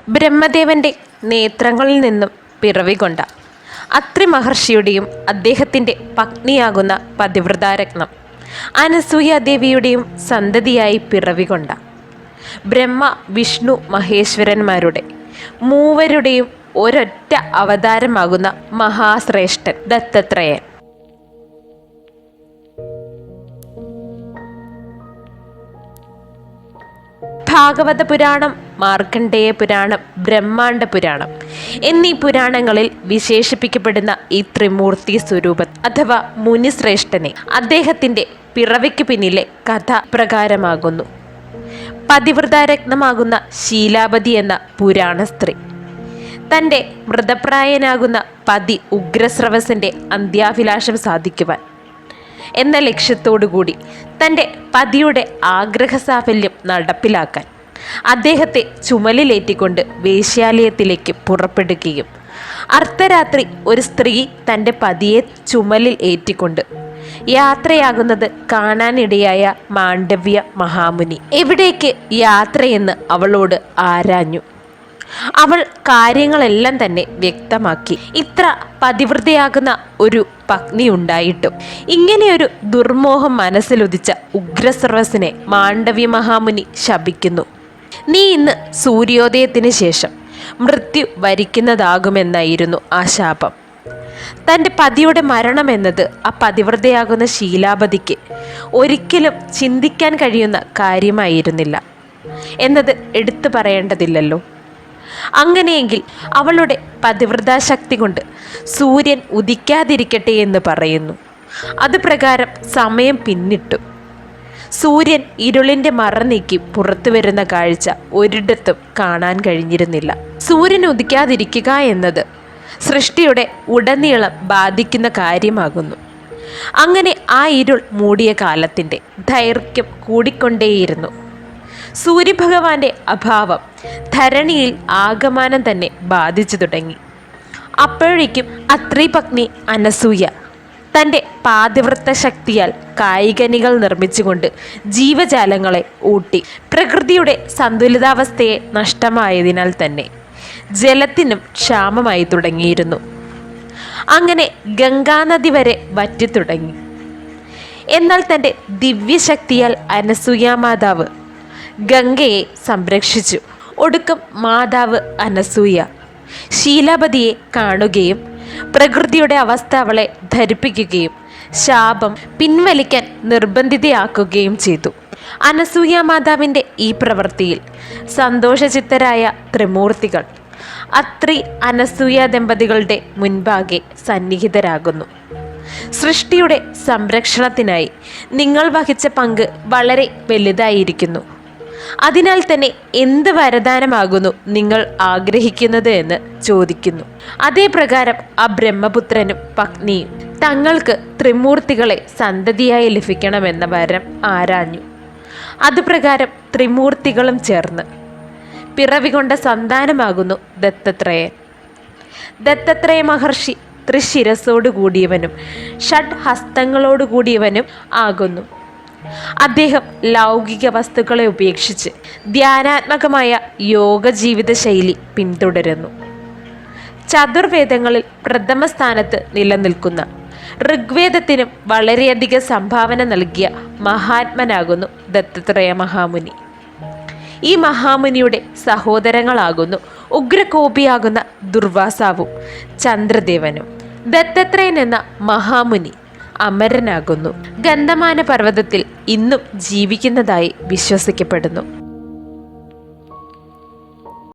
ബ്രഹ്മദേവൻ്റെ നേത്രങ്ങളിൽ നിന്നും പിറവികൊണ്ട അത്രി മഹർഷിയുടെയും അദ്ദേഹത്തിൻ്റെ പത്നിയാകുന്ന പതിവ്രതാരത്നം അനസൂയാദേവിയുടെയും സന്തതിയായി പിറവികൊണ്ട ബ്രഹ്മ വിഷ്ണു മഹേശ്വരന്മാരുടെ മൂവരുടെയും ഒരൊറ്റ അവതാരമാകുന്ന മഹാശ്രേഷ്ഠൻ ദത്തത്രേയൻ. ഭാഗവത പുരാണം, മാർക്കണ്ഡേയ പുരാണം, ബ്രഹ്മാണ്ഡ പുരാണം എന്നീ പുരാണങ്ങളിൽ വിശേഷിപ്പിക്കപ്പെടുന്ന ഈ ത്രിമൂർത്തി സ്വരൂപ അഥവാ മുനിശ്രേഷ്ഠനെ അദ്ദേഹത്തിൻ്റെ പിറവിക്ക് പിന്നിലെ കഥ പ്രകാരമാകുന്നു. പതിവ്രതാരത്നമാകുന്ന ശീലാവതി എന്ന പുരാണ സ്ത്രീ തൻ്റെ മൃതപ്രായനാകുന്ന പതി ഉഗ്രസ്രവസിൻ്റെ അന്ത്യാഭിലാഷം സാധിക്കുവാൻ എന്ന ലക്ഷ്യത്തോടുകൂടി തൻ്റെ പതിയുടെ ആഗ്രഹസാഫല്യം നടപ്പിലാക്കാൻ അദ്ദേഹത്തെ ചുമലിലേറ്റിക്കൊണ്ട് വേശ്യാലയത്തിലേക്ക് പുറപ്പെടുകയും അർദ്ധരാത്രി ഒരു സ്ത്രീ തൻ്റെ പതിയെ ചുമലിൽ ഏറ്റിക്കൊണ്ട് യാത്രയാകുന്നത് കാണാനിടയായ മാണ്ഡവ്യ മഹാമുനി എവിടേക്ക് യാത്രയെന്ന് അവളോട് ആരാഞ്ഞു. അവൾ കാര്യങ്ങളെല്ലാം തന്നെ വ്യക്തമാക്കി. ഇത്ര പതിവ്രതയാകുന്ന ഒരു പത്നി ഉണ്ടായിട്ടും ഇങ്ങനെയൊരു ദുർമോഹം മനസ്സിലുദിച്ച ഉഗ്രസ്രവസിനെ മാണ്ഡവ്യ മഹാമുനി ശപിക്കുന്നു. നീ ഇന്ന് സൂര്യോദയത്തിന് ശേഷം മൃത്യു വരിക്കുന്നതാകുമെന്നായിരുന്നു ആ ശാപം. തൻ്റെ പതിയുടെ മരണമെന്നത് ആ പതിവ്രതയാകുന്ന ശീലാവതിക്ക് ഒരിക്കലും ചിന്തിക്കാൻ കഴിയുന്ന കാര്യമായിരുന്നില്ല എന്നത് എടുത്തു പറയേണ്ടതില്ലല്ലോ. അങ്ങനെയെങ്കിൽ അവളുടെ പതിവ്രതാശക്തി കൊണ്ട് സൂര്യൻ ഉദിക്കാതിരിക്കട്ടെ എന്ന് പറയുന്നു. അതുപ്രകാരം സമയം പിന്നിട്ടു. സൂര്യൻ ഇരുളിൻ്റെ മറ നീക്കി പുറത്തു വരുന്ന കാഴ്ച ഒരിടത്തും കാണാൻ കഴിഞ്ഞിരുന്നില്ല. സൂര്യൻ ഉദിക്കാതിരിക്കുക എന്നത് സൃഷ്ടിയുടെ ഉടനീളം ബാധിക്കുന്ന കാര്യമാകുന്നു. അങ്ങനെ ആ ഇരുൾ മൂടിയ കാലത്തിൻ്റെ ദൈർഘ്യം കൂടിക്കൊണ്ടേയിരുന്നു. സൂര്യഭഗവാന്റെ അഭാവം ധരണിയിൽ ആകമാനം തന്നെ ബാധിച്ചു തുടങ്ങി. അപ്പോഴേക്കും അത്രി പത്നി അനസൂയ തൻ്റെ പാതിവ്രത ശക്തിയാൽ കായികനികൾ നിർമ്മിച്ചുകൊണ്ട് ജീവജാലങ്ങളെ ഊട്ടി. പ്രകൃതിയുടെ സന്തുലിതാവസ്ഥയെ നഷ്ടമായതിനാൽ തന്നെ ജലത്തിനും ക്ഷാമമായി തുടങ്ങിയിരുന്നു. അങ്ങനെ ഗംഗാനദി വരെ വറ്റിത്തുടങ്ങി. എന്നാൽ തൻ്റെ ദിവ്യശക്തിയാൽ അനസൂയ മാതാവ് ഗംഗയെ സംരക്ഷിച്ചു. ഒടുക്കം മാതാവ് അനസൂയ ശീലാവതിയെ കാണുകയും പ്രകൃതിയുടെ അവസ്ഥ അവളെ ധരിപ്പിക്കുകയും ശാപം പിൻവലിക്കാൻ നിർബന്ധിതയാക്കുകയും ചെയ്തു. അനസൂയ മാതാവിൻ്റെ ഈ പ്രവൃത്തിയിൽ സന്തോഷചിത്തരായ ത്രിമൂർത്തികൾ അത്രി അനസൂയ ദമ്പതികളുടെ മുൻപാകെ സന്നിഹിതരാകുന്നു. സൃഷ്ടിയുടെ സംരക്ഷണത്തിനായി നിങ്ങൾ വഹിച്ച പങ്ക് വളരെ വലുതായിരിക്കുന്നു. അതിനാൽ തന്നെ എന്ത് വരദാനമാകുന്നു നിങ്ങൾ ആഗ്രഹിക്കുന്നത് എന്ന് ചോദിക്കുന്നു. അതേ പ്രകാരം ആ ബ്രഹ്മപുത്രനും പത്നിയും തങ്ങൾക്ക് ത്രിമൂർത്തികളെ സന്തതിയായി ലഭിക്കണമെന്ന വരം ആരാഞ്ഞു. അതുപ്രകാരം ത്രിമൂർത്തികളും ചേർന്ന് പിറവികൊണ്ട സന്താനമാകുന്നു ദത്തത്രേയൻ. ദത്തത്രേയ മഹർഷി ത്രിശിരസോടു കൂടിയവനും ഷഡ് ഹസ്തങ്ങളോടു കൂടിയവനും ആകുന്നു. അദ്ദേഹം ലൗകിക വസ്തുക്കളെ ഉപേക്ഷിച്ച് ധ്യാനാത്മകമായ യോഗ ജീവിത ശൈലി പിന്തുടരുന്നു. ചതുർവേദങ്ങളിൽ പ്രഥമ സ്ഥാനത്ത് നിലനിൽക്കുന്ന ഋഗ്വേദത്തിനും വളരെയധികം സംഭാവന നൽകിയ മഹാത്മനാകുന്നു ദത്തത്രേയ മഹാമുനി. ഈ മഹാമുനിയുടെ സഹോദരങ്ങളാകുന്നു ഉഗ്രകോപിയാകുന്ന ദുർവാസാവും ചന്ദ്രദേവനും. ദത്തത്രേയൻ എന്ന മഹാമുനി അമരനാകുന്നു. ഗന്ധമാന പർവ്വതത്തിൽ ഇന്നും ജീവിക്കുന്നതായി വിശ്വസിക്കപ്പെടുന്നു.